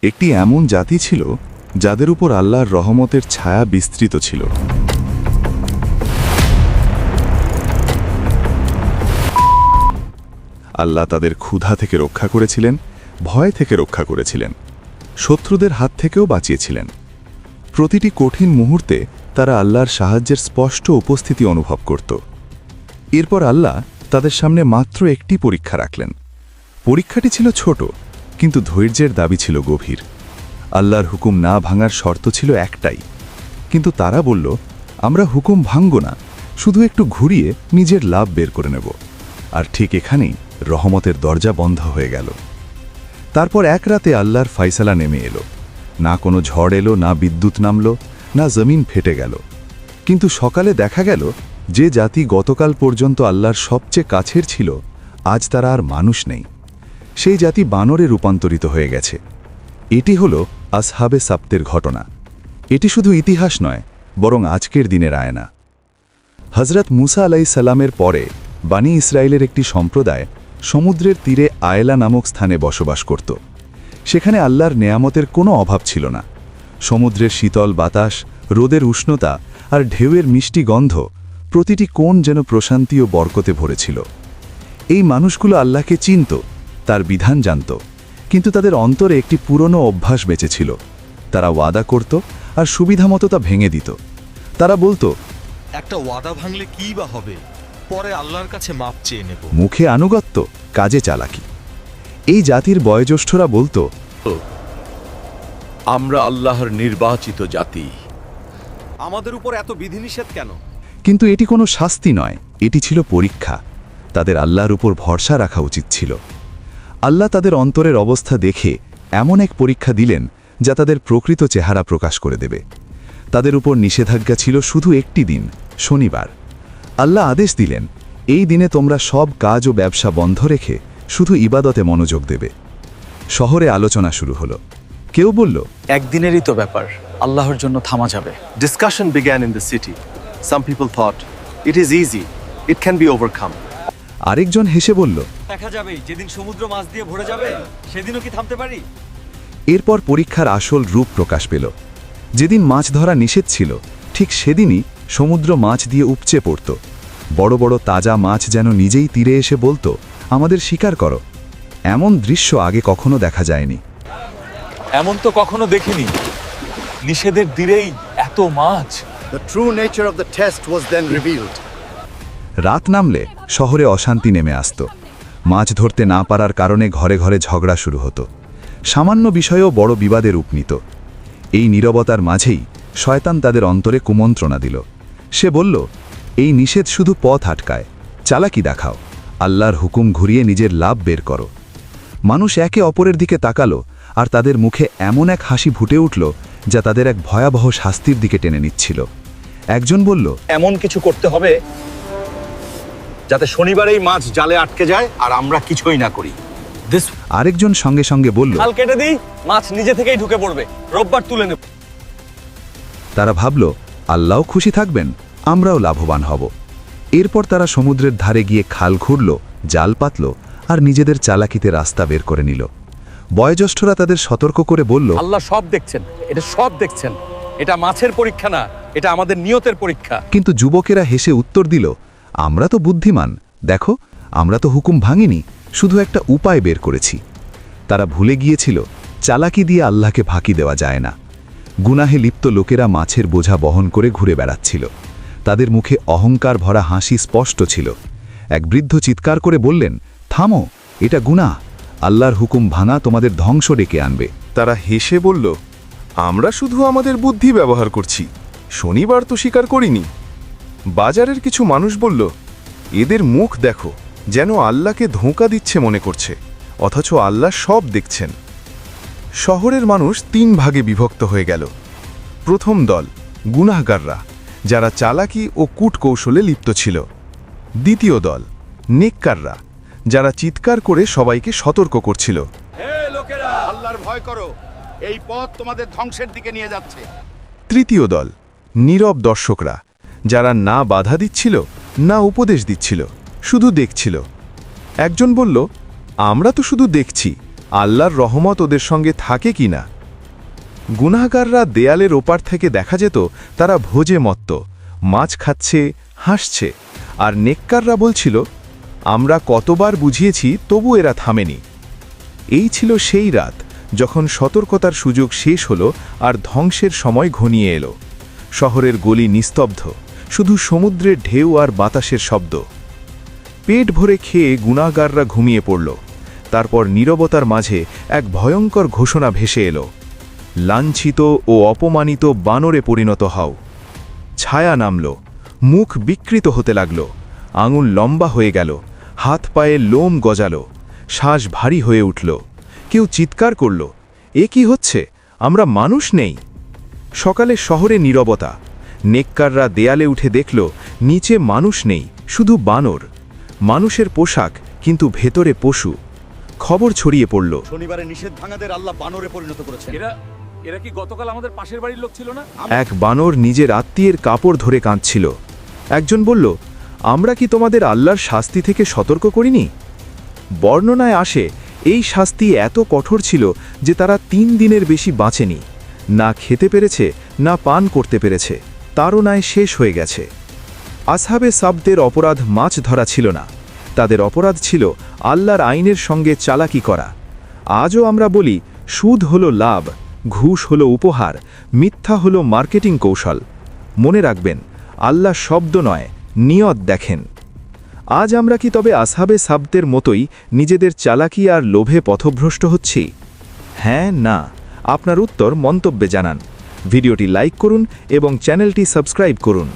একটি এমন জাতি ছিল যাদের উপর আল্লাহর রহমতের ছায়া বিস্তৃত ছিল। আল্লাহ তাদের ক্ষুধা থেকে রক্ষা করেছিলেন, ভয় থেকে রক্ষা করেছিলেন, শত্রুদের হাত থেকেও বাঁচিয়েছিলেন। প্রতিটি কঠিন মুহূর্তে তারা আল্লাহর সাহায্যের স্পষ্ট উপস্থিতি অনুভব করত। এরপর আল্লাহ তাদের সামনে মাত্র একটি পরীক্ষা রাখলেন। পরীক্ষাটি ছিল ছোট, কিন্তু ধৈর্যের দাবি ছিল গভীর। আল্লাহর হুকুম না ভাঙার শর্ত ছিল একটাই, কিন্তু তারা বলল, আমরা হুকুম ভাঙব না, শুধু একটু ঘুরিয়ে নিজের লাভ বের করে নেব। আর ঠিক এখানেই রহমতের দরজা বন্ধ হয়ে গেল। তারপর এক রাতে আল্লাহর ফাইসালা নেমে এলো। না কোনো ঝড় এলো, না বিদ্যুৎ নামল, না জমিন ফেটে গেল। কিন্তু সকালে দেখা গেল যে জাতি গতকাল পর্যন্ত আল্লাহর সবচেয়ে কাছের ছিল, আজ তারা আর মানুষ নেই। সেই জাতি বানরে রূপান্তরিত হয়ে গেছে। এটি হল আসহাবে সাবতের ঘটনা। এটি শুধু ইতিহাস নয়, বরং আজকের দিনের আয়না। হজরত মুসা আলাইহিস সালামের পরে বানি ইসরায়েলের একটি সম্প্রদায় সমুদ্রের তীরে আয়লা নামক স্থানে বসবাস করত। সেখানে আল্লাহর নেয়ামতের কোনো অভাব ছিল না। সমুদ্রের শীতল বাতাস, রোদের উষ্ণতা আর ঢেউয়ের মিষ্টি গন্ধ, প্রতিটি কোণ যেন প্রশান্তি ও বরকতে ভরেছিল। এই মানুষগুলো আল্লাহকে চিনত, তার বিধান জানত, কিন্তু তাদের অন্তরে একটি পুরনো অভ্যাস বেঁচেছিল। তারা ওয়াদা করত আর সুবিধামতো তা ভেঙে দিত। তারা বলতো, একটা ওয়াদা ভাঙলে কী বা হবে, পরে আল্লাহর কাছে মাপ চেয়ে নেব। মুখে আনুগত্য, কাজে চালাকি। এই জাতির বয়োজ্যেষ্ঠরা বলতো, আমরা আল্লাহর নির্বাচিত জাতি, আমাদের উপর এত বিধিনিষেধ কেন? কিন্তু এটি কোনো শাস্তি নয়, এটি ছিল পরীক্ষা। তাদের আল্লাহর উপর ভরসা রাখা উচিত ছিল। আল্লাহ তাদের অন্তরের অবস্থা দেখে এমন এক পরীক্ষা দিলেন যা তাদের প্রকৃত চেহারা প্রকাশ করে দেবে। তাদের উপর নিষেধাজ্ঞা ছিল শুধু একটি দিন, শনিবার। আল্লাহ আদেশ দিলেন, এই দিনে তোমরা সব কাজ ও ব্যবসা বন্ধ রেখে শুধু ইবাদতে মনোযোগ দেবে। শহরে আলোচনা শুরু হলো। কেউ বলল, একদিনেরই তো ব্যাপার, আল্লাহর জন্য থামা যাবে। Discussion began in the city. Some people thought, it is easy, it can be overcome. আরেকজন হেসে বলল, দেখা যাবে যেদিন সমুদ্র মাছ দিয়ে ভরে যাবে, সেদিনও কি থামতে পারি? এরপর পরীক্ষার আসল রূপ প্রকাশ পেল। যেদিন মাছ ধরা নিষেধ ছিল, ঠিক সেদিনই সমুদ্র মাছ দিয়ে উপচে পড়ত। বড় বড় তাজা মাছ যেন নিজেই তীরে এসে বলতো, আমাদের শিকার করো। এমন দৃশ্য আগে কখনো দেখা যায়নি। এমন তো কখনো দেখিনি, নিষেধের দিনেই এত মাছ। The true nature of the test was then revealed. রাত নামলে শহরে অশান্তি নেমে আসত। মাছ ধরতে না পারার কারণে ঘরে ঘরে ঝগড়া শুরু হতো। সামান্য বিষয়েও বড় বিবাদে রূপ নিত। এই নীরবতার মাঝেই শয়তান তাদের অন্তরে কুমন্ত্রণা দিল। সে বলল, এই নিষেধ শুধু পথ আটকায়, চালাকি দেখাও, আল্লাহর হুকুম ঘুরিয়ে নিজের লাভ বের করো। মানুষ একে অপরের দিকে তাকালো, আর তাদের মুখে এমন এক হাসি ফুটে উঠল যা তাদের এক ভয়াবহ শাস্তির দিকে টেনে নিচ্ছিল। একজন বলল, এমন কিছু করতে হবে যাতে শনিবারেই মাছ জালে আটকে যায় আর আমরা কিছুই না করি। আরেকজন সঙ্গে সঙ্গে বলল, খাল কেটে দিই, মাছ নিজে থেকেই ঢুকে পড়বে, রোববার তুলে নেব। তারা ভাবল, আল্লাহও খুশি থাকবেন, আমরাও লাভবান হব। এরপর তারা সমুদ্রের ধারে গিয়ে খাল খুঁড়ল, জাল পাতল আর নিজেদের চালাকিতে রাস্তা বের করে নিল। বয়োজ্যেষ্ঠরা তাদের সতর্ক করে বলল, আল্লাহ সব দেখছেন, এটা সব দেখছেন। এটা মাছের পরীক্ষা না, এটা আমাদের নিয়তের পরীক্ষা। কিন্তু যুবকেরা হেসে উত্তর দিল, আমরা তো বুদ্ধিমান, দেখো আমরা তো হুকুম ভাঙিনি, শুধু একটা উপায় বের করেছি। তারা ভুলে গিয়েছিল, চালাকি দিয়ে আল্লাহকে ফাঁকি দেওয়া যায় না। গুনাহে লিপ্ত লোকেরা মাছের বোঝা বহন করে ঘুরে বেড়াচ্ছিল। তাদের মুখে অহংকার ভরা হাসি স্পষ্ট ছিল। এক বৃদ্ধ চিৎকার করে বললেন, থামো, এটা গুনাহ, আল্লাহর হুকুম ভাঙা তোমাদের ধ্বংস ডেকে আনবে। তারা হেসে বলল, আমরা শুধু আমাদের বুদ্ধি ব্যবহার করছি, শনিবার তো স্বীকার করিনি। বাজারের কিছু মানুষ বলল, এদের মুখ দেখো, যেন আল্লাহকে ধোঁকা দিচ্ছে মনে করছে, অথচ আল্লাহ সব দেখছেন। শহরের মানুষ 3 ভাগে বিভক্ত হয়ে গেল। প্রথম দল গুনাহগাররা, যারা চালাকি ও কূটকৌশলে লিপ্ত ছিল। দ্বিতীয় দল নেককাররা, যারা চিৎকার করে সবাইকে সতর্ক করছিল। হে লোকেরা, আল্লাহর ভয় করো, এই পথ তোমাদের ধ্বংসের দিকে নিয়ে যাচ্ছে। তৃতীয় দল নীরব দর্শকরা, যারা না বাধা দিচ্ছিল না উপদেশ দিচ্ছিল, শুধু দেখছিল। একজন বলল, আমরা তো শুধু দেখছি, আল্লাহর রহমত ওদের সঙ্গে থাকে কি না। গুনাহগাররা দেয়ালের ওপার থেকে দেখা যেত তারা ভোজে মত্ত, মাছ খাচ্ছে, হাসছে, আর নেককাররা বলছিল, আমরা কতবার বুঝিয়েছি তবু এরা থামেনি। এই ছিল সেই রাত যখন সতর্কতার সুযোগ শেষ হলো আর ধ্বংসের সময় ঘনিয়ে এলো। শহরের গলি নিস্তব্ধ, শুধু সমুদ্রের ঢেউ আর বাতাসের শব্দ। পেট ভরে খেয়ে গুনাহগাররা ঘুমিয়ে পড়ল। তারপর নীরবতার মাঝে এক ভয়ঙ্কর ঘোষণা ভেসে এলো, লাঞ্ছিত ও অপমানিত বানরে পরিণত হও। ছায়া নামল, মুখ বিকৃত হতে লাগল, আঙুল লম্বা হয়ে গেল, হাত পায়ে লোম গজালো, শ্বাস ভারী হয়ে উঠল। কেউ চিৎকার করল, এ কি হচ্ছে, আমরা মানুষ নেই। সকালে শহরে নীরবতা। নেককাররা দেয়ালে উঠে দেখল নিচে মানুষ নেই, শুধু বানর। মানুষের পোশাক, কিন্তু ভেতরে পশু। খবর ছড়িয়ে পড়ল, শনিবারে নিষেধাজ্ঞাদের আল্লাহ বানরে পরিণত করেছেন। এরা কি গতকাল আমাদের পাশের বাড়ির লোক ছিল না? এক বানর নিজের আত্মীয়ের কাপড় ধরে কাঁদছিল। একজন বলল, আমরা কি তোমাদের আল্লাহর শাস্তি থেকে সতর্ক করিনি? বর্ণনায় আসে এই শাস্তি এত কঠোর ছিল যে তারা 3 দিনের বেশি বাঁচেনি, না খেতে পেরেছে না পান করতে পেরেছে, তারও ন্যায় শেষ হয়ে গেছে। আসহাবে সাবদের অপরাধ মাছ ধরা ছিল না, তাদের অপরাধ ছিল আল্লাহর আইনের সঙ্গে চালাকি করা। আজও আমরা বলি, সুদ হলো লাভ, ঘুষ হলো উপহার, মিথ্যা হলো মার্কেটিং কৌশল। মনে রাখবেন, আল্লাহ শব্দ নয়, নিয়ত দেখেন। আজ আমরা কি তবে আসহাবে সাবদের মতোই নিজেদের চালাকি আর লোভে পথভ্রষ্ট হচ্ছি? হ্যাঁ, না? আপনার উত্তর মন্তব্যে জানান। ভিডিওটি লাইক করুন এবং চ্যানেলটি সাবস্ক্রাইব করুন।